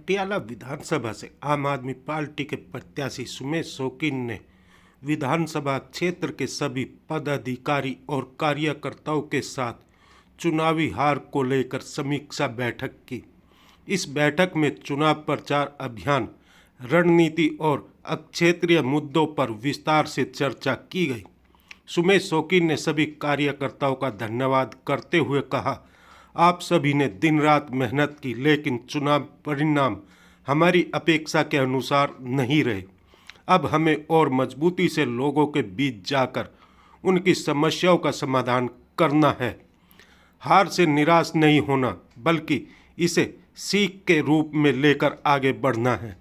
मटियाला विधानसभा से आम आदमी पार्टी के प्रत्याशी सुमेश शौकीन ने विधानसभा क्षेत्र के सभी पदाधिकारी और कार्यकर्ताओं के साथ चुनावी हार को लेकर समीक्षा बैठक की। इस बैठक में चुनाव प्रचार अभियान, रणनीति और क्षेत्रीय मुद्दों पर विस्तार से चर्चा की गई। सुमेश शौकीन ने सभी कार्यकर्ताओं का धन्यवाद करते हुए कहा, आप सभी ने दिन रात मेहनत की, लेकिन चुनाव परिणाम हमारी अपेक्षा के अनुसार नहीं रहे। अब हमें और मजबूती से लोगों के बीच जाकर उनकी समस्याओं का समाधान करना है। हार से निराश नहीं होना, बल्कि इसे सीख के रूप में लेकर आगे बढ़ना है।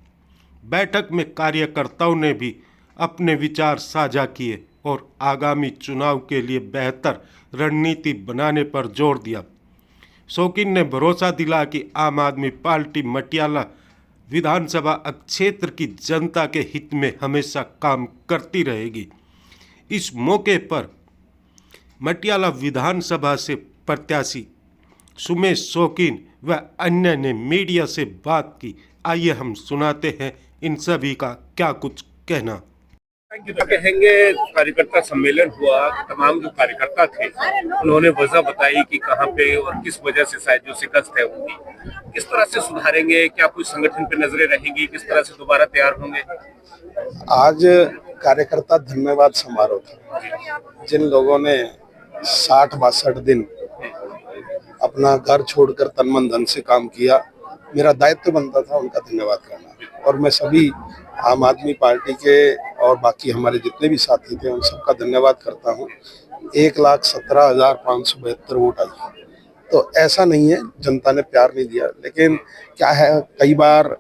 बैठक में कार्यकर्ताओं ने भी अपने विचार साझा किए और आगामी चुनाव के लिए बेहतर रणनीति बनाने पर जोर दिया। शौकीन ने भरोसा दिला कि आम आदमी पार्टी मटियाला विधानसभा क्षेत्र की जनता के हित में हमेशा काम करती रहेगी। इस मौके पर मटियाला विधानसभा से प्रत्याशी सुमेश शौकीन व अन्य ने मीडिया से बात की। आइए हम सुनाते हैं इन सभी का क्या कुछ कहना। कहेंगे कार्यकर्ता सम्मेलन हुआ, तमाम जो कार्यकर्ता थे उन्होंने वजह बताई कि कहां पे और किस वजह से शायद जो शिकस्त है उनकी किस तरह से सुधारेंगे, क्या कुछ संगठन पे नजरें रहेंगी, किस तरह से दोबारा तैयार होंगे। आज कार्यकर्ता धन्यवाद समारोह था। जिन लोगों ने 60-62 दिन अपना घर छोड़कर तन मन धन से काम किया, मेरा दायित्व बनता था उनका धन्यवाद करना। और मैं सभी आम आदमी पार्टी के और बाकी हमारे जितने भी साथी थे उन सबका धन्यवाद करता हूं। 1,17,572 वोट आई। तो ऐसा नहीं है जनता ने प्यार नहीं दिया, लेकिन क्या है कई बार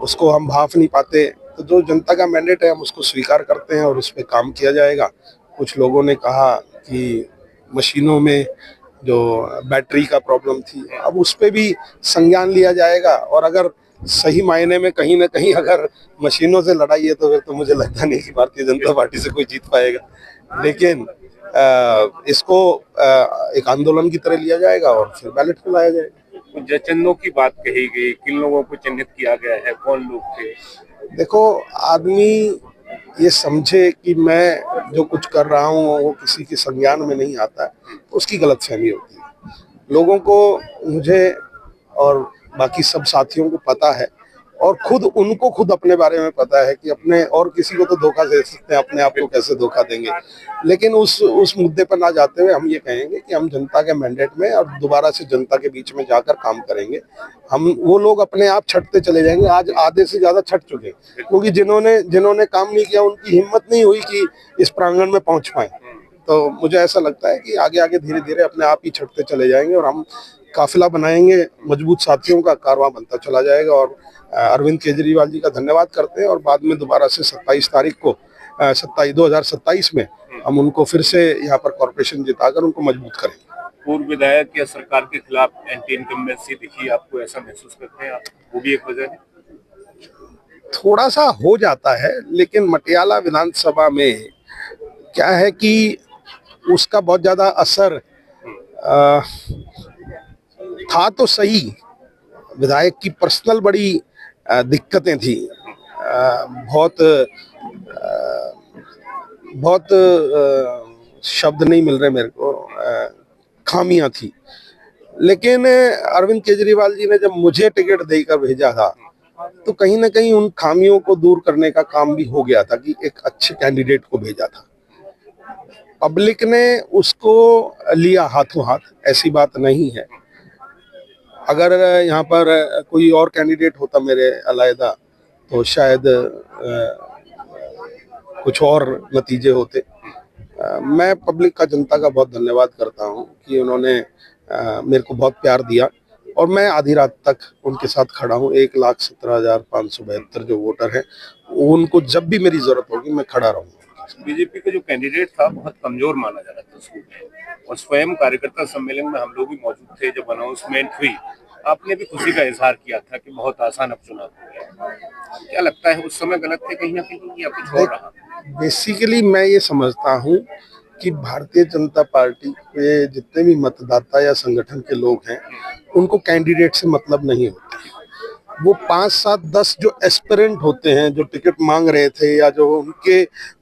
उसको हम भाप नहीं पाते। तो जो जनता का मैंडेट है हम उसको स्वीकार करते हैं और उस पर काम किया जाएगा। कुछ लोगों ने कहा कि मशीनों में जो बैटरी का प्रॉब्लम थी, अब उस पर भी संज्ञान लिया जाएगा। और अगर सही मायने में कहीं ना कहीं अगर मशीनों से लड़ाई है तो फिर तो मुझे लगता नहीं कि भारतीय जनता पार्टी से कोई जीत पाएगा। लेकिन इसको एक आंदोलन की तरह लिया जाएगा और फिर बैलेट पे लाया जाएगा। कुछ चिन्हों की बात कही गई, किन लोगों को चिन्हित किया गया है, कौन लोग थे? देखो, आदमी ये समझे कि मैं जो कुछ कर रहा हूँ वो किसी के संज्ञान में नहीं आता, तो उसकी गलतफहमी होती है। लोगों को, मुझे और बाकी सब साथियों को पता है और उनको खुद अपने बारे में पता है कि अपने और किसी को तो धोखा दे सकते हैं, अपने आप को कैसे धोखा देंगे। लेकिन उस मुद्दे पर ना जाते हुए हम ये कहेंगे कि हम जनता के मैंडेट में और दोबारा से जनता के बीच में जाकर काम करेंगे। हम वो लोग अपने आप छटते चले जाएंगे। आज आधे से ज्यादा छट चुके, क्योंकि जिन्होंने काम नहीं किया उनकी हिम्मत नहीं हुई कि इस प्रांगण में पहुंच पाए। तो मुझे ऐसा लगता है कि आगे आगे धीरे धीरे अपने आप ही छटते चले जाएंगे और हम काफिला बनाएंगे, मजबूत साथियों का कारवां बनता चला जाएगा। और अरविंद केजरीवाल जी का धन्यवाद करते हैं और बाद में दोबारा से 27 तारीख को 2027 में हम उनको फिर से यहाँ पर कॉर्पोरेशन जिताकर उनको मजबूत करेंगे। पूर्व विधायक या सरकार के खिलाफ एंटी इनकम्बेंसी दिखी आपको, ऐसा महसूस करते हैं आप? वो भी एक वजह है। थोड़ा सा हो जाता है, लेकिन मटियाला विधानसभा में क्या है कि उसका बहुत ज्यादा असर था तो सही। विधायक की पर्सनल बड़ी दिक्कतें थी, बहुत शब्द नहीं मिल रहे मेरे को, खामियां थी। लेकिन अरविंद केजरीवाल जी ने जब मुझे टिकट देकर भेजा था तो कहीं ना कहीं उन खामियों को दूर करने का काम भी हो गया था कि एक अच्छे कैंडिडेट को भेजा था। पब्लिक ने उसको लिया हाथों हाथ, ऐसी बात नहीं है। अगर यहाँ पर कोई और कैंडिडेट होता मेरे अलैदा तो शायद कुछ और नतीजे होते। मैं पब्लिक का, जनता का बहुत धन्यवाद करता हूँ कि उन्होंने मेरे को बहुत प्यार दिया और मैं आधी रात तक उनके साथ खड़ा हूँ। 1,17,572 जो वोटर हैं, उनको जब भी मेरी जरूरत होगी मैं खड़ा रहूँगा। बीजेपी का जो कैंडिडेट था बहुत कमजोर माना जा रहा था उसको, और स्वयं कार्यकर्ता सम्मेलन में हम लोग भी मौजूद थे जब अनाउंसमेंट हुई। आपने भी खुशी का इजहार किया था कि बहुत आसान अब चुनाव हो गया। क्या लगता है उस समय गलत थे कहीं ना कहीं या कुछ और रहा? बेसिकली मैं ये समझता हूँ कि भारतीय जनता पार्टी के जितने भी मतदाता या संगठन के लोग हैं उनको कैंडिडेट से मतलब नहीं होता। वो 5, 7, 10 जो एस्पिरेंट होते हैं, जो टिकट मांग रहे थे या जो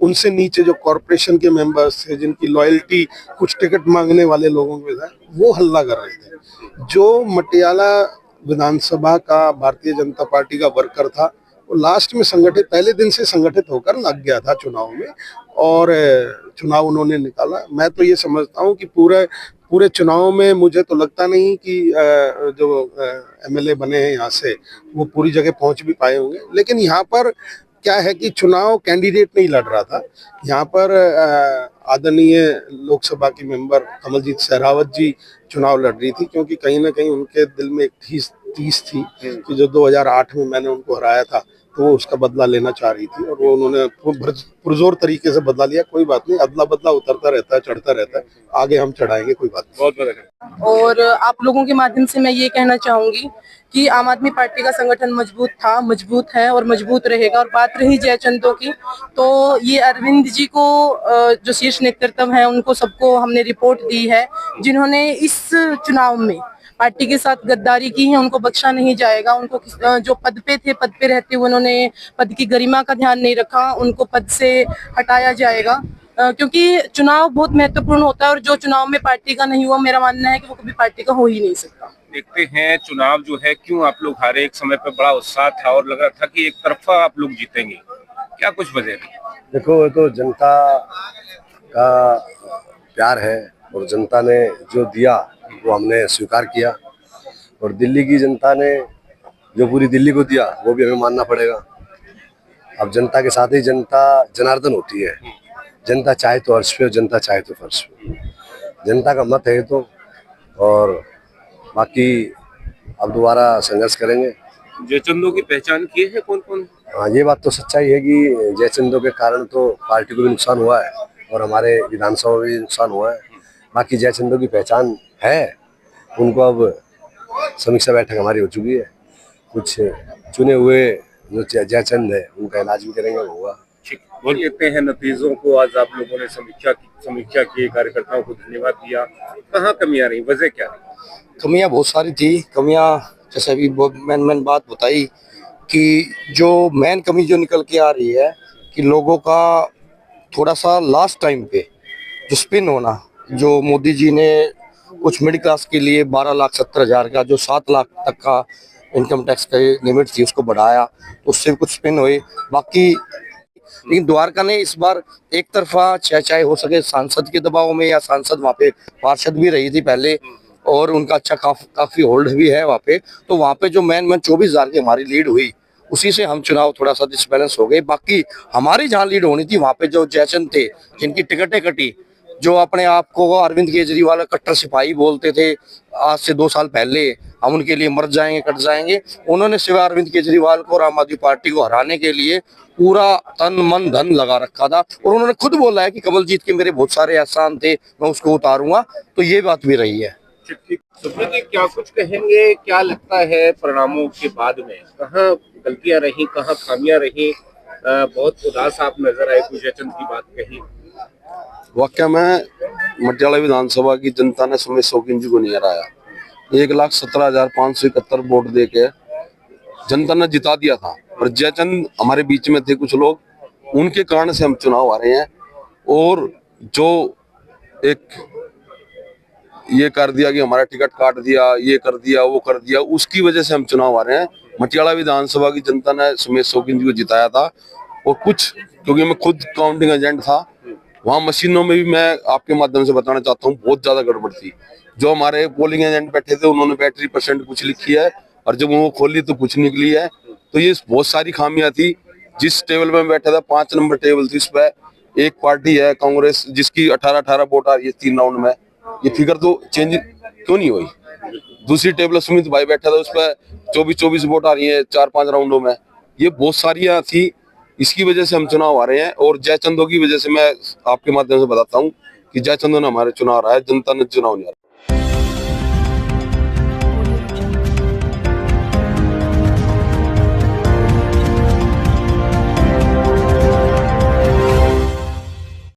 उनसे नीचे जो कॉरपोरेशन के मेंबर्स थे जिनकी लॉयल्टी कुछ टिकट मांगने वाले लोगों के साथ, वो हल्ला कर रहे थे। जो मटियाला विधानसभा का भारतीय जनता पार्टी का वर्कर था वो लास्ट में संगठित, पहले दिन से संगठित होकर लग गया था चुनाव में और चुनाव उन्होंने निकाला। मैं तो ये समझता हूँ कि पूरे चुनाव में मुझे तो लगता नहीं कि जो एमएलए बने हैं यहाँ से वो पूरी जगह पहुंच भी पाए होंगे। लेकिन यहाँ पर क्या है कि चुनाव कैंडिडेट नहीं लड़ रहा था। यहाँ पर आदरणीय लोकसभा की मेंबर कमलजीत शेरावत जी चुनाव लड़ रही थी, क्योंकि कहीं ना कहीं उनके दिल में एक टीस थी कि जो 2008 में मैंने उनको हराया था तो वो उसका बदला लेना चाह रही थी और वो उन्होंने पुरजोर तरीके से बदला लिया। कोई बात नहीं, अदला बदला उतरता रहता है, चढ़ता रहता है, आगे हम चढ़ाएंगे, कोई बात नहीं। बहुत और आप लोगों के माध्यम से मैं ये कहना चाहूंगी कि आम आदमी पार्टी का संगठन मजबूत था, मजबूत है और मजबूत रहेगा। और बात रही जयचंदों की, तो ये अरविंद जी को जो शीर्ष नेतृत्व है उनको सबको हमने रिपोर्ट दी है। जिन्होंने इस चुनाव में पार्टी के साथ गद्दारी की है उनको बख्शा नहीं जाएगा। उनको जो पद पे थे, पद पे रहते हुए उन्होंने पद की गरिमा का ध्यान नहीं रखा, उनको पद से हटाया जाएगा। क्योंकि चुनाव बहुत महत्वपूर्ण होता है और जो चुनाव में पार्टी का नहीं हुआ, मेरा मानना है कि वो कभी पार्टी का हो ही नहीं सकता। देखते हैं चुनाव जो है क्यों आप लोग हारे। एक समय पे बड़ा उत्साह था और लग रहा था कि एक तरफा आप लोग जीतेंगे, क्या कुछ वजह थी? देखो, ये तो जनता का प्यार है और जनता ने जो दिया वो हमने स्वीकार किया और दिल्ली की जनता ने जो पूरी दिल्ली को दिया वो भी हमें मानना पड़ेगा। अब जनता के साथ ही जनता जनार्दन होती है। जनता चाहे तो अर्श पे, जनता चाहे तो फर्श पे। जनता का मत है तो, और बाकी अब दोबारा संघर्ष करेंगे। जयचंदों की पहचान की है कौन कौन? हाँ, ये बात तो सच्चाई है कि जयचंदों के कारण तो पार्टी को भी नुकसान हुआ है और हमारे विधानसभा में भी नुकसान हुआ है। बाकी जयचंदों की पहचान है, उनको अब समीक्षा बैठक हमारी हो चुकी है। कुछ चुने हुए जो जयचंद है उनका इलाज भी करेंगे, होगा। बोल लेते हैं नतीजों को। आज आप लोगों ने समीक्षा की, कार्यकर्ताओं को धन्यवाद दिया। कहाँ कमियां रही, वजह क्या रही? कमियां बहुत सारी थी। कमियां जैसे अभी मैंने बात बताई कि जो मेन कमी जो निकल के आ रही है कि लोगों का थोड़ा सा लास्ट टाइम पे जो स्पिन होना, जो मोदी जी ने कुछ मिडिल क्लास के लिए 12,70,000 का जो 7 लाख तक का इनकम टैक्स का लिमिट थी उसको बढ़ाया, तो उससे कुछ स्पिन हुए। बाकी लेकिन द्वारका ने इस बार एक तरफा चाहे हो सके सांसद के दबाव में, या सांसद वहाँ पे पार्षद भी रही थी पहले और उनका अच्छा काफी होल्ड भी है वहाँ पे, तो वहाँ पे जो मैन 24,000 की हमारी लीड हुई, उसी से हम चुनाव थोड़ा सा डिसबैलेंस हो गए। बाकी हमारी जहाँ लीड होनी थी वहाँ पे जो जयचंद थे जिनकी टिकटें कटी, जो अपने आप को अरविंद केजरीवाल कट्टर सिपाही बोलते थे आज से 2 साल पहले, हम उनके लिए मर जाएंगे, कट जाएंगे, उन्होंने सिवाय अरविंद केजरीवाल को और आम आदमी पार्टी को हराने के लिए पूरा तन मन धन लगा रखा था। और उन्होंने खुद बोला है कि कमलजीत के मेरे बहुत सारे एहसान थे, मैं उसको उतारूंगा, तो ये बात भी रही है। सुप्रीत जी, क्या कुछ कहेंगे? क्या लगता है परिणामों के बाद में कहाँ गलतियां रही, कहाँ खामियां रही? बहुत उदास आप नजर आए, कुछ जयचंद की बात कही। वाकई में मटियाला विधानसभा की जनता ने सुमेश शौकीन जी को नहीं हराया। 1,17,571 वोट दे के जनता ने जिता दिया था। और जयचंद हमारे बीच में थे कुछ लोग, उनके कारण से हम चुनाव हारे हैं। और जो एक ये कर दिया कि हमारा टिकट काट दिया, ये कर दिया, वो कर दिया, उसकी वजह से हम चुनाव हारे हैं। मटियाला विधानसभा की जनता ने सुमेश शौकीन जी को जिताया था। और कुछ, क्योंकि मैं खुद काउंटिंग एजेंट था, वहाँ मशीनों में भी मैं आपके माध्यम से बताना चाहता हूँ बहुत ज्यादा गड़बड़ थी। जो हमारे पोलिंग एजेंट बैठे थे उन्होंने बैटरी % कुछ लिखी है और जब वो खोली तो कुछ निकली है। तो ये बहुत सारी खामियां थी। जिस टेबल पे मैं बैठा था 5 नंबर टेबल थी, उस पर एक पार्टी है कांग्रेस जिसकी 18 वोट आ रही है 3 राउंड में। ये फिगर तो चेंज क्यों नहीं हुई? दूसरी टेबल सुमित भाई बैठा था, उस पर 24 वोट आ रही है 4-5 राउंडों में। ये बहुत सारियां थी, इसकी वजह से हम चुनाव आ रहे हैं। और जयचंदों की वजह से मैं आपके माध्यम से बताता हूँ कि जयचंदों ने हमारे चुनाव हारा है, जनता ने चुनाव नहीं हारा।